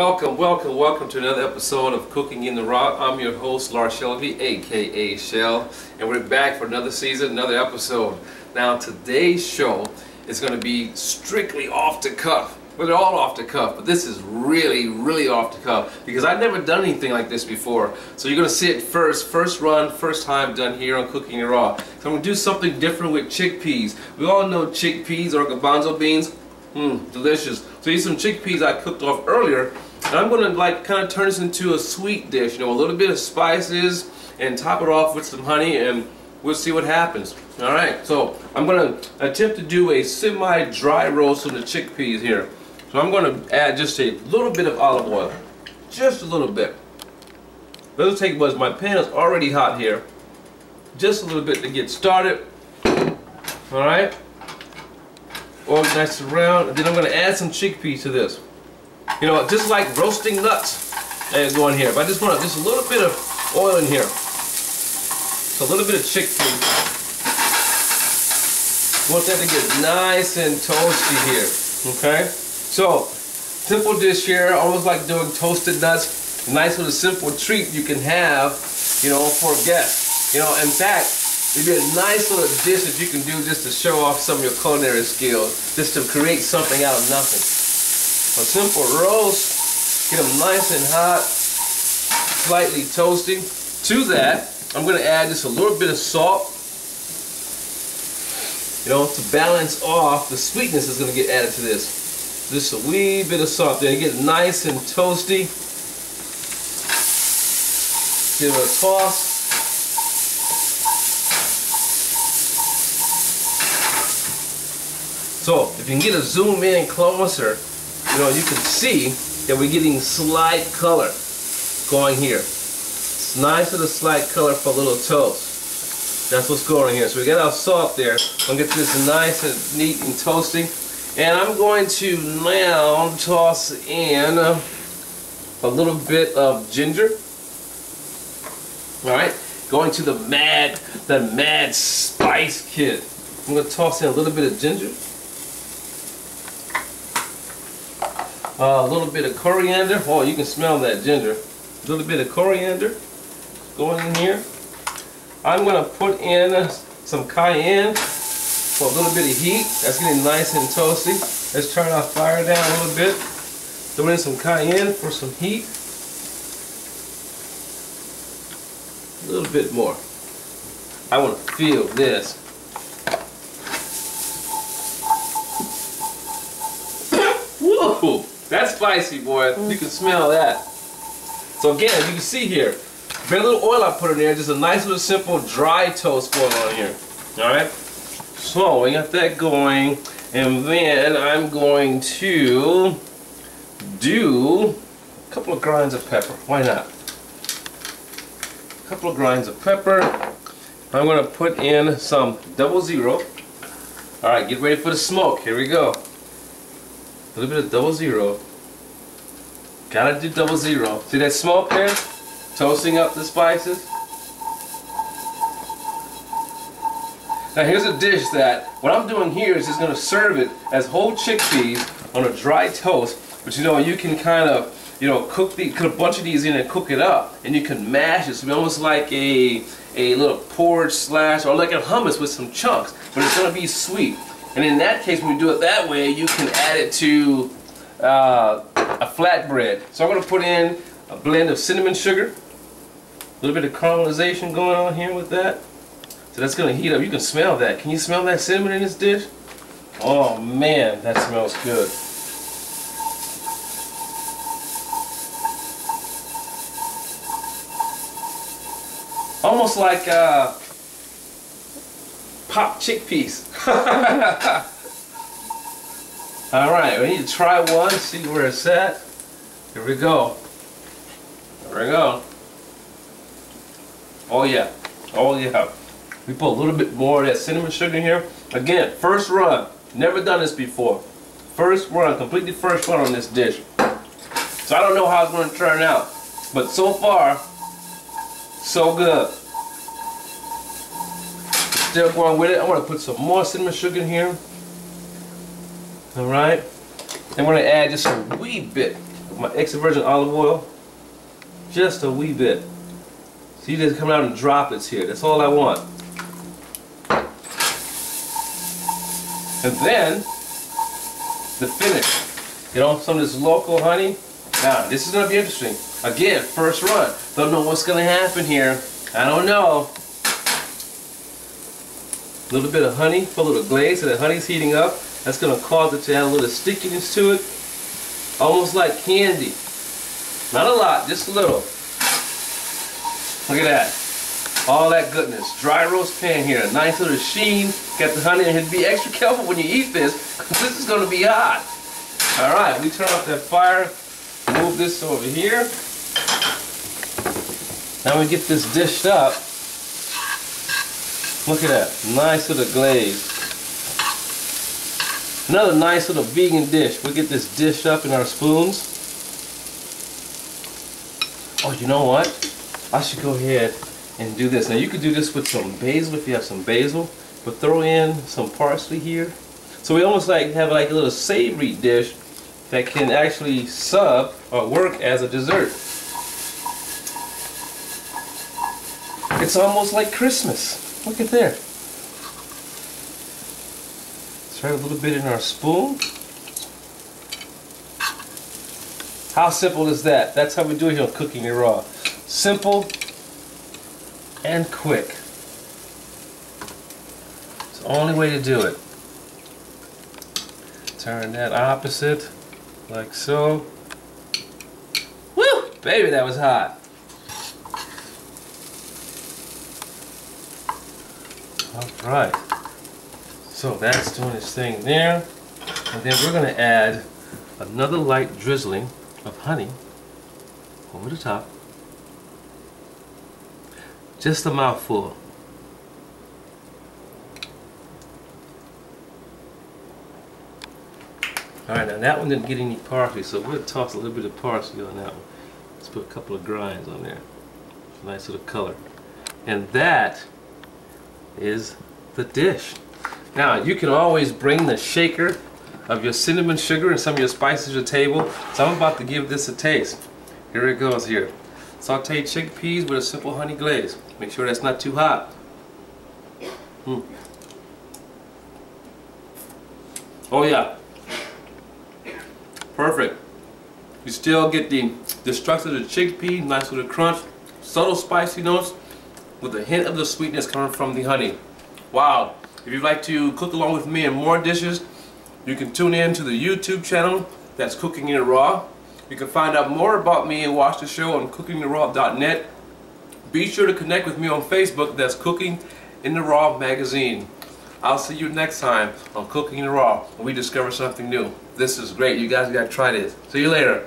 Welcome to another episode of Cooking in the Raw. I'm your host, Lars Shelby, aka Shell, and we're back for another season, another episode. Now, today's show is going to be strictly off the cuff. Well, they're all off the cuff, but this is really off the cuff because I've never done anything like this before. So you're going to see it first run, first time done here on Cooking in the Raw. So I'm going to do something different with chickpeas. We all know chickpeas or garbanzo beans. Delicious. So here's some chickpeas I cooked off earlier, and I'm gonna kind of turn this into a sweet dish. You know, a little bit of spices, and top it off with some honey, and we'll see what happens. All right. So I'm gonna attempt to do a semi-dry roast of the chickpeas here. So I'm gonna add just a little bit of olive oil, just a little bit. Let's take what my pan is already hot here. Just a little bit to get started. All right. Organize it around, and then I'm going to add some chickpeas to this. You know, just like roasting nuts going here. But I just want just a little bit of oil in here. So a little bit of chickpea. Want that to get nice and toasty here. Okay? So, simple dish here, almost like doing toasted nuts. Nice little simple treat you can have, you know, for a guest. You know, in fact, it'd be a nice little dish that you can do just to show off some of your culinary skills, just to create something out of nothing. A simple roast, get them nice and hot, slightly toasty. To that, I'm going to add just a little bit of salt, you know, to balance off the sweetness that's going to get added to this. Just a wee bit of salt there, get it nice and toasty. Give it a toss. So if you can get a zoom in closer, you know, you can see that we're getting slight color going here. It's nice with a slight color for a little toast. That's what's going here. So we got our salt there. I'm gonna get this nice and neat and toasty. And I'm going to now toss in a little bit of ginger. All right, going to the mad spice kit. I'm gonna toss in a little bit of ginger. A little bit of coriander. Oh, you can smell that ginger. A little bit of coriander going in here. I'm going to put in some cayenne for a little bit of heat. That's getting nice and toasty. Let's turn our fire down a little bit. Throw in some cayenne for some heat. A little bit more. I want to feel this. Whoa! That's spicy, boy. You can smell that. So again, as you can see here, very little oil I put in there, just a nice little simple dry toast going on here. Alright? So we got that going, and then I'm going to do a couple of grinds of pepper. Why not? A couple of grinds of pepper. I'm going to put in some 00. Alright, get ready for the smoke. Here we go. A little bit of 00. Gotta do 00. See that smoke there? Toasting up the spices. Now here's a dish that what I'm doing here is just gonna serve it as whole chickpeas on a dry toast. But you know, you can kind of, you know, cook a bunch of these in and cook it up, and you can mash it. So it's almost like a little porridge slash, or like a hummus with some chunks. But it's gonna be sweet. And in that case, when you do it that way, you can add it to a flatbread. So I'm going to put in a blend of cinnamon sugar, a little bit of caramelization going on here with that. So that's going to heat up. You can smell that. Can you smell that cinnamon in this dish? Oh man, that smells good. Almost like popped chickpeas. Alright, we need to try one, see where it's at. Here we go. There we go. Oh yeah. Oh yeah. We put a little bit more of that cinnamon sugar in here. Again, first run. Never done this before. First run, completely first run on this dish. So I don't know how it's going to turn out. But so far, so good. Still going with it. I'm going to put some more cinnamon sugar in here. Alright. I'm going to add just a wee bit my extra virgin olive oil. Just a wee bit. So you just come out in droplets here. That's all I want. And then the finish. You know, some of this local honey. Now, this is going to be interesting. Again, first run. Don't know what's going to happen here. I don't know. A little bit of honey, put a little glaze, so the honey's heating up. That's going to cause it to add a little stickiness to it. Almost like candy. Not a lot, just a little. Look at that. All that goodness. Dry roast pan here. A nice little sheen. Got the honey, and be extra careful when you eat this, because this is going to be hot. Alright, we turn off that fire. Move this over here. Now we get this dished up. Look at that. Nice little glaze. Another nice little vegan dish. We'll get this dish up in our spoons. Oh, you know what? I should go ahead and do this. Now you could do this with some basil if you have some basil, but throw in some parsley here. So we almost like have like a little savory dish that can actually sub or work as a dessert. It's almost like Christmas. Look at there. Let's try a little bit in our spoon. How simple is that? That's how we do it here on Cooking It Raw. Simple and quick. It's the only way to do it. Turn that opposite, like so. Woo! Baby, that was hot. Alright. So that's doing its thing there. And then we're going to add another light drizzling of honey over the top. Just a mouthful. Alright, now that one didn't get any parsley, so we'll toss a little bit of parsley on that one. Let's put a couple of grinds on there. Nice little color. And that is the dish. Now, you can always bring the shaker of your cinnamon sugar and some of your spices to the table. So I'm about to give this a taste. Here it goes here. Sauteed chickpeas with a simple honey glaze. Make sure that's not too hot. Oh yeah. Perfect. You still get the structure of the chickpea, nice little crunch, subtle spicy notes with a hint of the sweetness coming from the honey. Wow. If you'd like to cook along with me in more dishes, you can tune in to the YouTube channel. That's Cooking It Raw. You can find out more about me and watch the show on cookingtheraw.net. Be sure to connect with me on Facebook. That's Cooking in the Raw magazine. I'll see you next time on Cooking in the Raw when we discover something new. This is great. You guys got to try this. See you later.